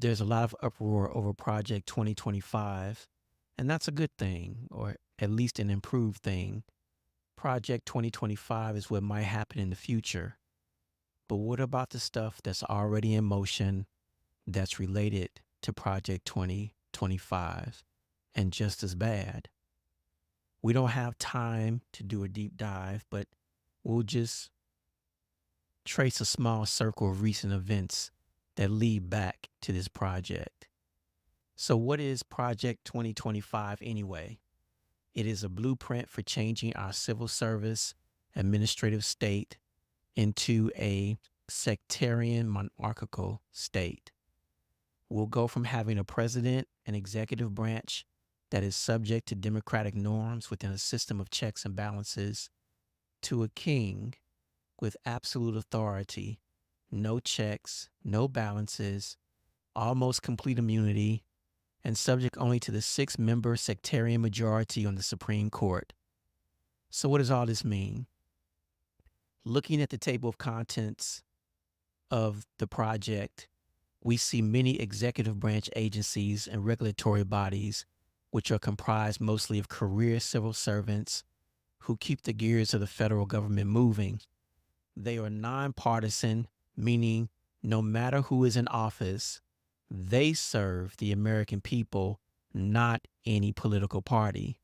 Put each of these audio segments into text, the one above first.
there's a lot of uproar over Project 2025, and that's a good thing, or at least an improved thing. Project 2025 is what might happen in the future. But what about the stuff that's already in motion that's related to Project 2025 and just as bad? We don't have time to do a deep dive, but we'll just trace a small circle of recent events that lead back to this project. So, what is Project 2025 anyway? It is a blueprint for changing our civil service administrative state into a sectarian monarchical state. We'll go from having a president and executive branch that is subject to democratic norms within a system of checks and balances to a king with absolute authority, no checks, no balances, almost complete immunity, and subject only to the 6-member sectarian majority on the Supreme Court. So what does all this mean? Looking at the table of contents of the project, we see many executive branch agencies and regulatory bodies, which are comprised mostly of career civil servants who keep the gears of the federal government moving. They are nonpartisan, meaning no matter who is in office, they serve the American people, not any political party.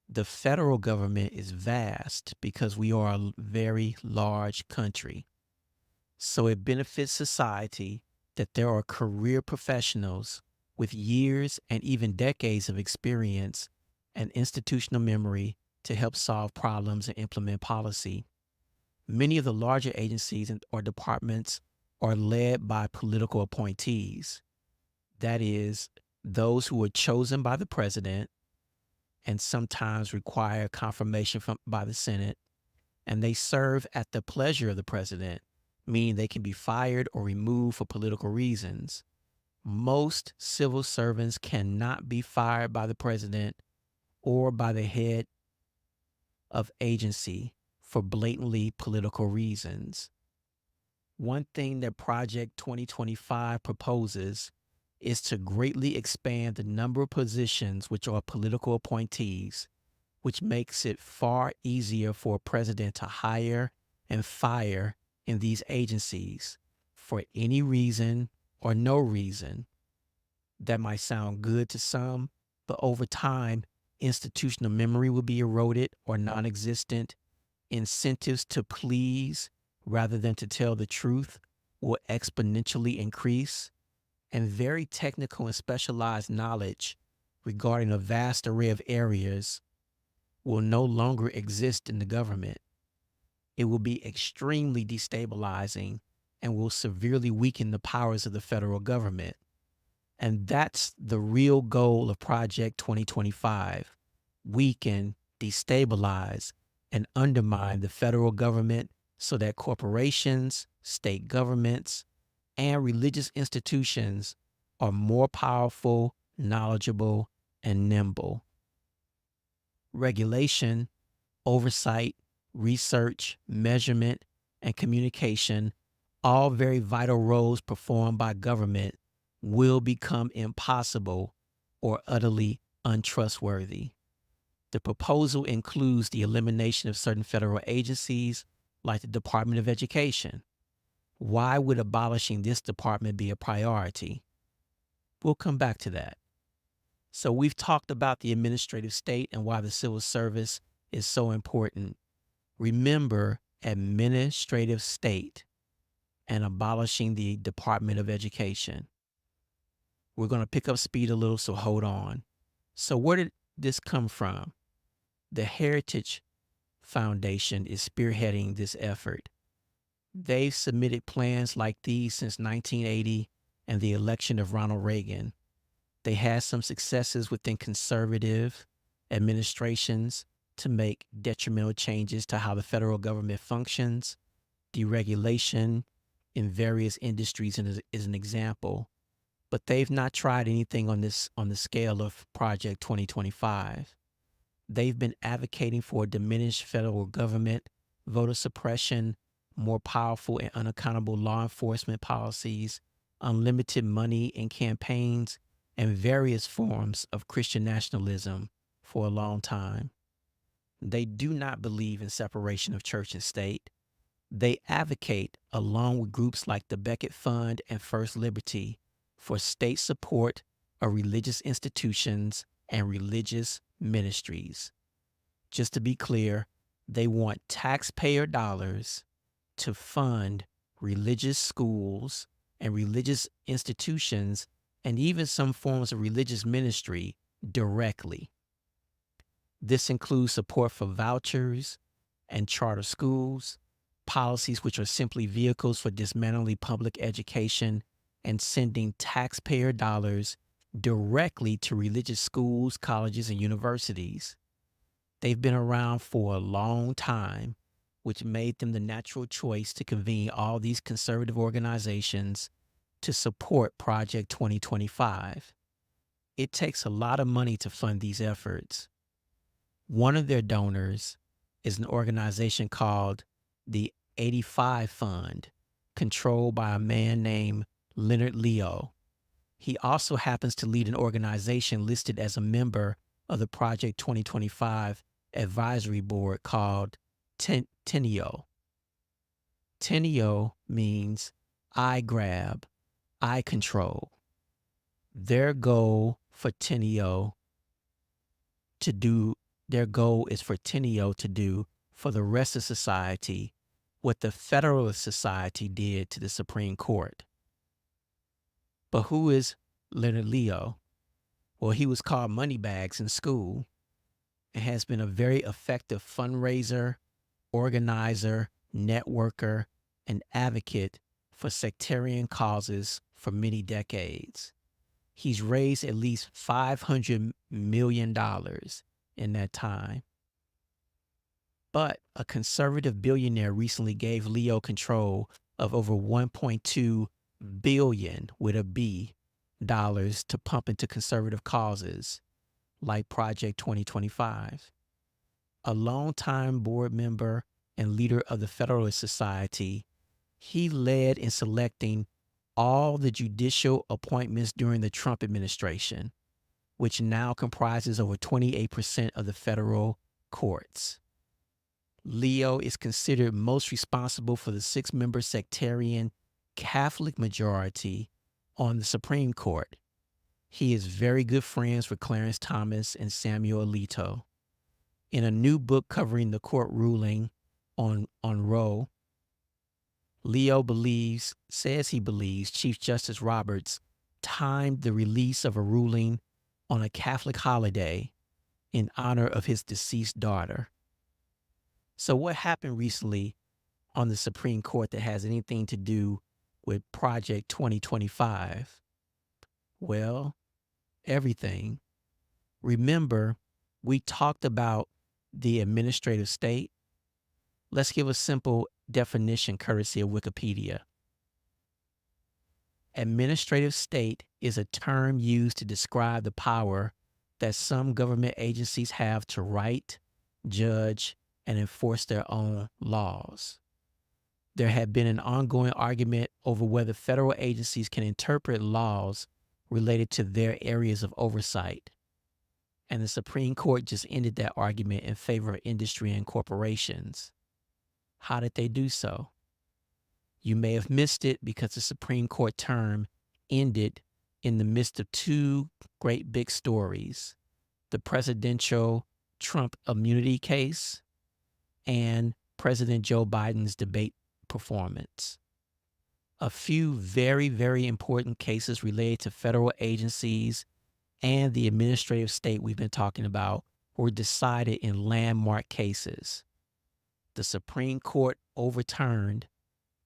The federal government is vast because we are a very large country. So it benefits society that there are career professionals with years and even decades of experience and institutional memory to help solve problems and implement policy. Many of the larger agencies or departments are led by political appointees. That is, those who are chosen by the president and sometimes require confirmation by the Senate, and they serve at the pleasure of the president, meaning they can be fired or removed for political reasons. Most civil servants cannot be fired by the president or by the head of agency for blatantly political reasons. One thing that Project 2025 proposes is to greatly expand the number of positions which are political appointees, which makes it far easier for a president to hire and fire in these agencies for any reason or no reason. That might sound good to some, but over time, institutional memory will be eroded or non-existent. Incentives to please rather than to tell the truth will exponentially increase, and very technical and specialized knowledge regarding a vast array of areas will no longer exist in the government. It will be extremely destabilizing and will severely weaken the powers of the federal government. And that's the real goal of Project 2025: weaken, destabilize, and undermine the federal government so that corporations, state governments, and religious institutions are more powerful, knowledgeable, and nimble. Regulation, oversight, research, measurement, and communication, all very vital roles performed by government, will become impossible or utterly untrustworthy. The proposal includes the elimination of certain federal agencies like the Department of Education. Why would abolishing this department be a priority? We'll come back to that. So we've talked about the administrative state and why the civil service is so important. Remember, administrative state and abolishing the Department of Education. We're going to pick up speed a little, so hold on. So where did this come from? The Heritage Foundation is spearheading this effort. They've submitted plans like these since 1980 and the election of Ronald Reagan. They had some successes within conservative administrations to make detrimental changes to how the federal government functions. Deregulation in various industries is an example, but they've not tried anything on the scale of Project 2025. They've been advocating for a diminished federal government, voter suppression, more powerful and unaccountable law enforcement policies, unlimited money in campaigns, and various forms of Christian nationalism for a long time. They do not believe in separation of church and state. They advocate, along with groups like the Becket Fund and First Liberty, for state support of religious institutions and religious ministries. Just to be clear, they want taxpayer dollars to fund religious schools and religious institutions and even some forms of religious ministry directly. This includes support for vouchers and charter schools, policies which are simply vehicles for dismantling public education and sending taxpayer dollars directly to religious schools, colleges, and universities. They've been around for a long time, which made them the natural choice to convene all these conservative organizations to support Project 2025. It takes a lot of money to fund these efforts. One of their donors is an organization called the 85 Fund, controlled by a man named Leonard Leo. He also happens to lead an organization listed as a member of the Project 2025 advisory board called Tenio. Tenio means eye grab, eye control. Their goal is for Tenio to do for the rest of society what the Federalist Society did to the Supreme Court. But who is Leonard Leo? Well, he was called Moneybags in school and has been a very effective fundraiser, organizer, networker, and advocate for sectarian causes for many decades. He's raised at least $500 million in that time. But a conservative billionaire recently gave Leo control of over $1.2 billion with a B dollars to pump into conservative causes like Project 2025. A longtime board member and leader of the Federalist Society, he led in selecting all the judicial appointments during the Trump administration, which now comprises over 28% of the federal courts. Leo is considered most responsible for the 6-member sectarian Catholic majority on the Supreme Court. He is very good friends with Clarence Thomas and Samuel Alito. In a new book covering the court ruling on Roe, Leo says he believes Chief Justice Roberts timed the release of a ruling on a Catholic holiday in honor of his deceased daughter. So what happened recently on the Supreme Court that has anything to do with Project 2025? Well, everything. Remember, we talked about the administrative state. Let's give a simple definition courtesy of Wikipedia. Administrative state is a term used to describe the power that some government agencies have to write, judge, and enforce their own laws. There had been an ongoing argument over whether federal agencies can interpret laws related to their areas of oversight. And the Supreme Court just ended that argument in favor of industry and corporations. How did they do so? You may have missed it because the Supreme Court term ended in the midst of two great big stories: the presidential Trump immunity case and President Joe Biden's debate performance. A few very, very important cases related to federal agencies and the administrative state we've been talking about were decided in landmark cases. The Supreme Court overturned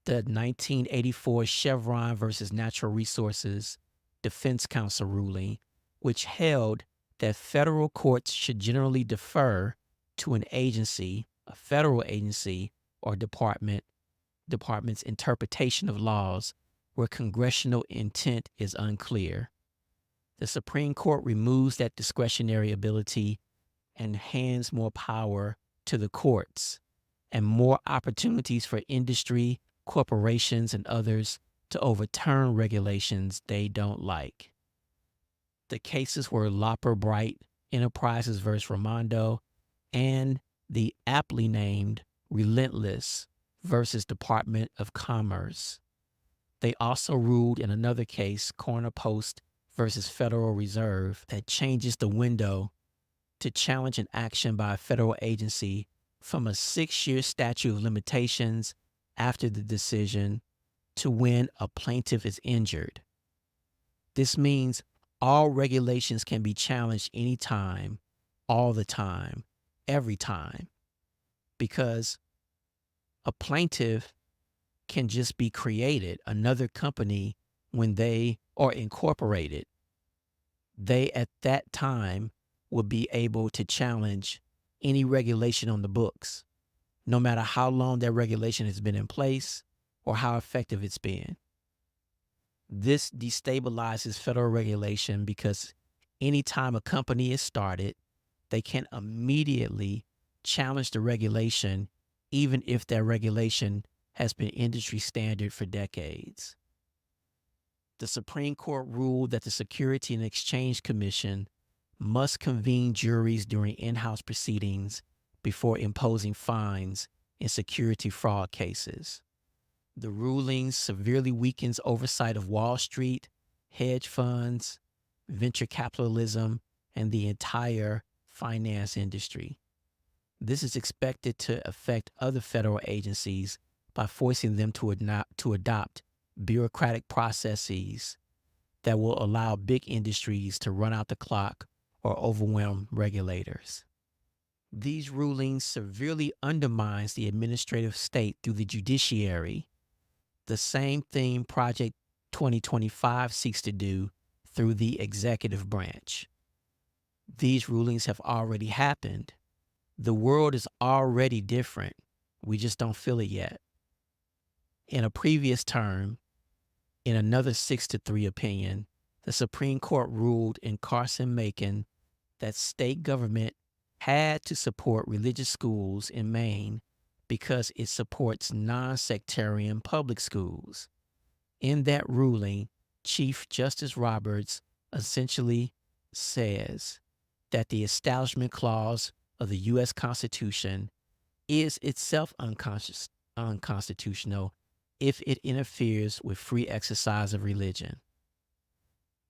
the 1984 Chevron versus Natural Resources Defense Council ruling, which held that federal courts should generally defer to an agency, a federal agency or department's interpretation of laws where congressional intent is unclear. The Supreme Court removes that discretionary ability and hands more power to the courts and more opportunities for industry, corporations, and others to overturn regulations they don't like. The cases were Lopper Bright Enterprises versus Raimondo and the aptly named Relentless versus Department of Commerce. They also ruled in another case, Corner Post versus Federal Reserve, that changes the window to challenge an action by a federal agency from a 6-year statute of limitations after the decision to when a plaintiff is injured. This means all regulations can be challenged anytime, all the time, every time, because a plaintiff can just be created, another company, when they are incorporated. They at that time will be able to challenge any regulation on the books, no matter how long that regulation has been in place or how effective it's been. This destabilizes federal regulation because anytime a company is started, they can immediately challenge the regulation, even if that regulation has been industry standard for decades. The Supreme Court ruled that the Security and Exchange Commission must convene juries during in-house proceedings before imposing fines in security fraud cases. The ruling severely weakens oversight of Wall Street, hedge funds, venture capitalism, and the entire finance industry. This is expected to affect other federal agencies by forcing them to adopt bureaucratic processes that will allow big industries to run out the clock or overwhelm regulators. These rulings severely undermines the administrative state through the judiciary, the same thing Project 2025 seeks to do through the executive branch. These rulings have already happened. The world is already different. We just don't feel it yet. In a previous term, in another 6-3 opinion, the Supreme Court ruled in Carson-Macon that state government had to support religious schools in Maine because it supports non-sectarian public schools. In that ruling, Chief Justice Roberts essentially says that the Establishment Clause of the U.S. Constitution is itself unconstitutional if it interferes with free exercise of religion.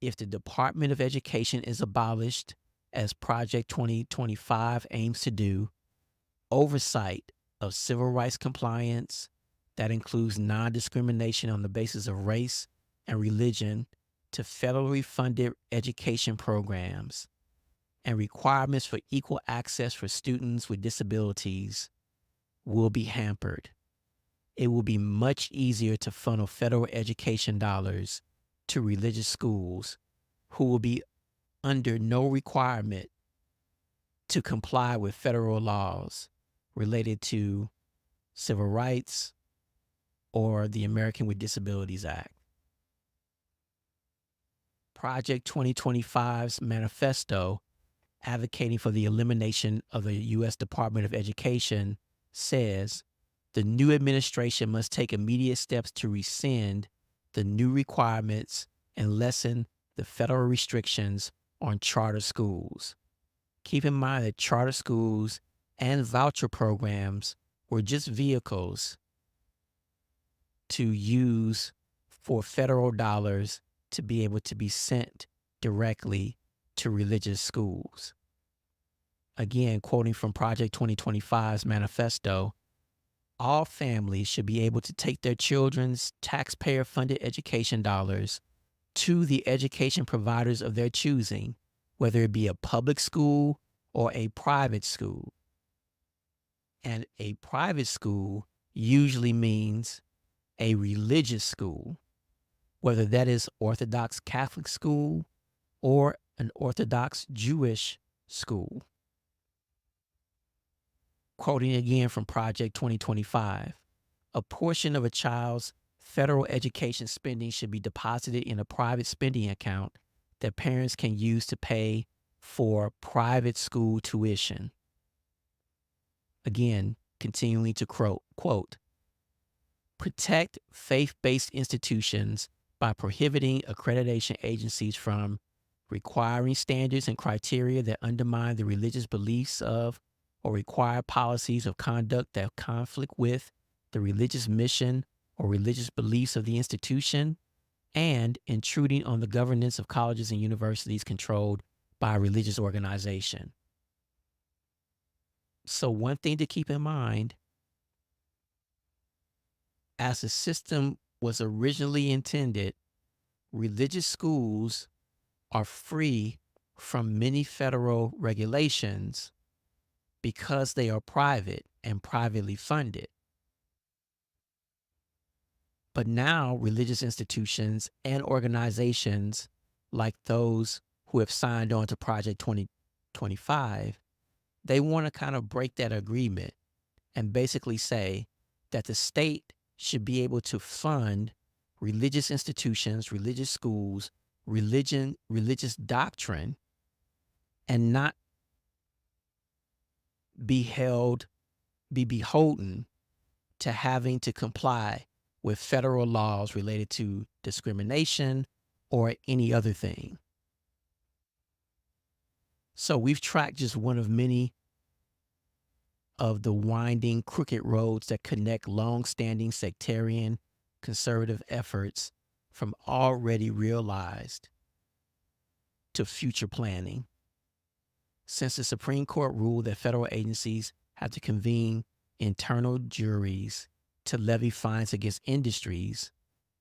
If the Department of Education is abolished, as Project 2025 aims to do, oversight of civil rights compliance, that includes non-discrimination on the basis of race and religion, to federally funded education programs, and requirements for equal access for students with disabilities will be hampered. It will be much easier to funnel federal education dollars to religious schools who will be under no requirement to comply with federal laws related to civil rights or the American with Disabilities Act. Project 2025's manifesto, advocating for the elimination of the U.S. Department of Education, says the new administration must take immediate steps to rescind the new requirements and lessen the federal restrictions on charter schools. Keep in mind that charter schools and voucher programs were just vehicles to use for federal dollars to be able to be sent directly to religious schools. Again, quoting from Project 2025's manifesto, all families should be able to take their children's taxpayer-funded education dollars to the education providers of their choosing, whether it be a public school or a private school. And a private school usually means a religious school, whether that is Orthodox Catholic school or an Orthodox Jewish school. Quoting again from Project 2025, a portion of a child's federal education spending should be deposited in a private spending account that parents can use to pay for private school tuition. Again, continuing to quote, protect faith-based institutions by prohibiting accreditation agencies from requiring standards and criteria that undermine the religious beliefs of or require policies of conduct that conflict with the religious mission or religious beliefs of the institution, and intruding on the governance of colleges and universities controlled by a religious organization. So one thing to keep in mind, as the system was originally intended, religious schools are free from many federal regulations because they are private and privately funded. But now religious institutions and organizations like those who have signed on to Project 2025, they want to kind of break that agreement and basically say that the state should be able to fund religious institutions, religious schools, religious doctrine, and not be beholden to having to comply with federal laws related to discrimination or any other thing. So we've tracked just one of many of the winding, crooked roads that connect long-standing sectarian conservative efforts from already realized to future planning. Since the Supreme Court ruled that federal agencies have to convene internal juries to levy fines against industries,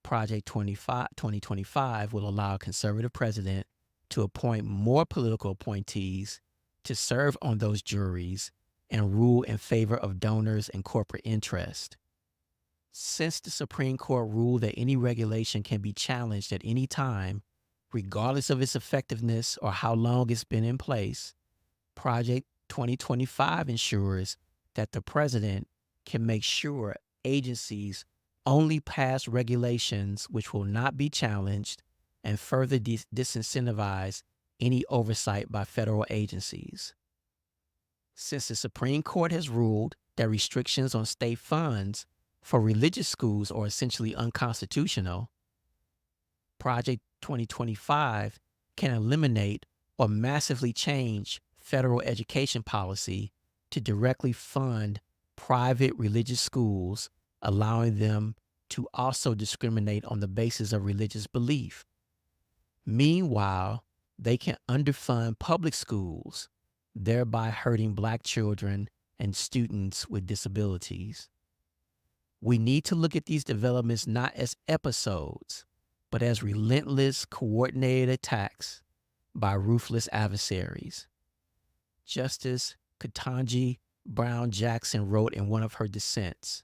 Project 2025 will allow a conservative president to appoint more political appointees to serve on those juries and rule in favor of donors and corporate interest. Since the Supreme Court ruled that any regulation can be challenged at any time, regardless of its effectiveness or how long it's been in place, Project 2025 ensures that the president can make sure agencies only pass regulations which will not be challenged and further disincentivize any oversight by federal agencies. Since the Supreme Court has ruled that restrictions on state funds for religious schools are essentially unconstitutional, Project 2025 can eliminate or massively change federal education policy to directly fund private religious schools, allowing them to also discriminate on the basis of religious belief. Meanwhile, they can underfund public schools, thereby hurting Black children and students with disabilities. We need to look at these developments not as episodes, but as relentless, coordinated attacks by ruthless adversaries. Justice Ketanji Brown Jackson wrote in one of her dissents,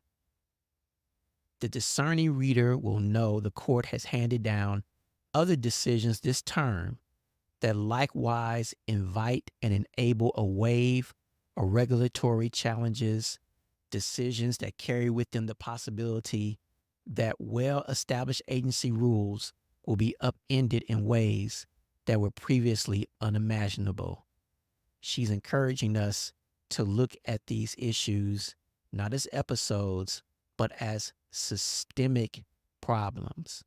"The discerning reader will know the court has handed down other decisions this term that likewise invite and enable a wave of regulatory challenges, decisions that carry with them the possibility that well-established agency rules will be upended in ways that were previously unimaginable." She's encouraging us to look at these issues not as episodes, but as systemic problems.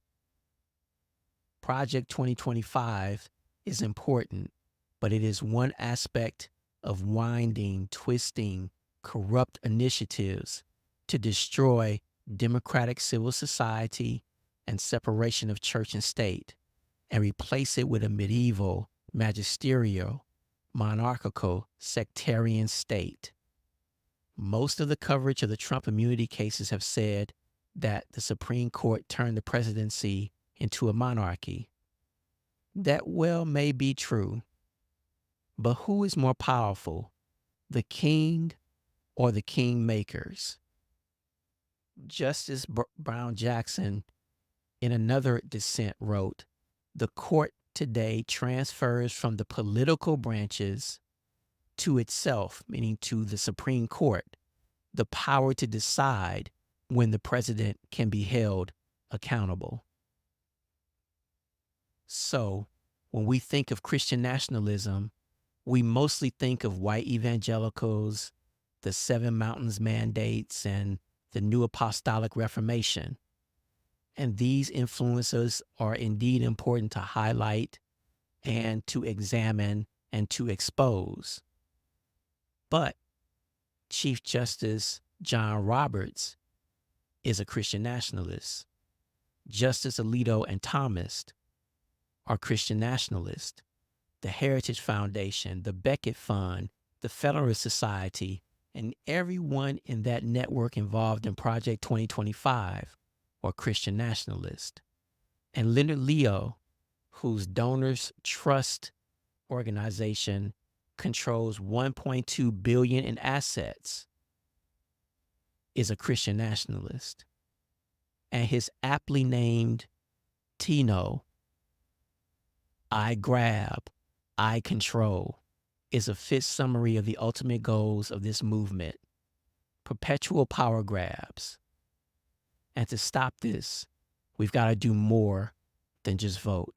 Project 2025 is important, but it is one aspect of winding, twisting, corrupt initiatives to destroy democratic civil society and separation of church and state, and replace it with a medieval, magisterial, monarchical, sectarian state. Most of the coverage of the Trump immunity cases have said that the Supreme Court turned the presidency into a monarchy. That well may be true, but who is more powerful, the king or the kingmakers? Justice Brown Jackson, in another dissent, wrote, "The court today transfers from the political branches to itself," meaning to the Supreme Court, "the power to decide when the president can be held accountable." So when we think of Christian nationalism, we mostly think of white evangelicals, the Seven Mountains mandates, and the New Apostolic Reformation. And these influences are indeed important to highlight and to examine and to expose. But Chief Justice John Roberts is a Christian nationalist. Justice Alito and Thomas are Christian nationalists. The Heritage Foundation, the Beckett Fund, the Federalist Society, and everyone in that network involved in Project 2025 are Christian nationalists. And Leonard Leo, whose Donors Trust organization controls $1.2 billion in assets, is a Christian nationalist. And his aptly named Tino, I grab, I control, is a fit summary of the ultimate goals of this movement: perpetual power grabs. And to stop this, we've got to do more than just vote.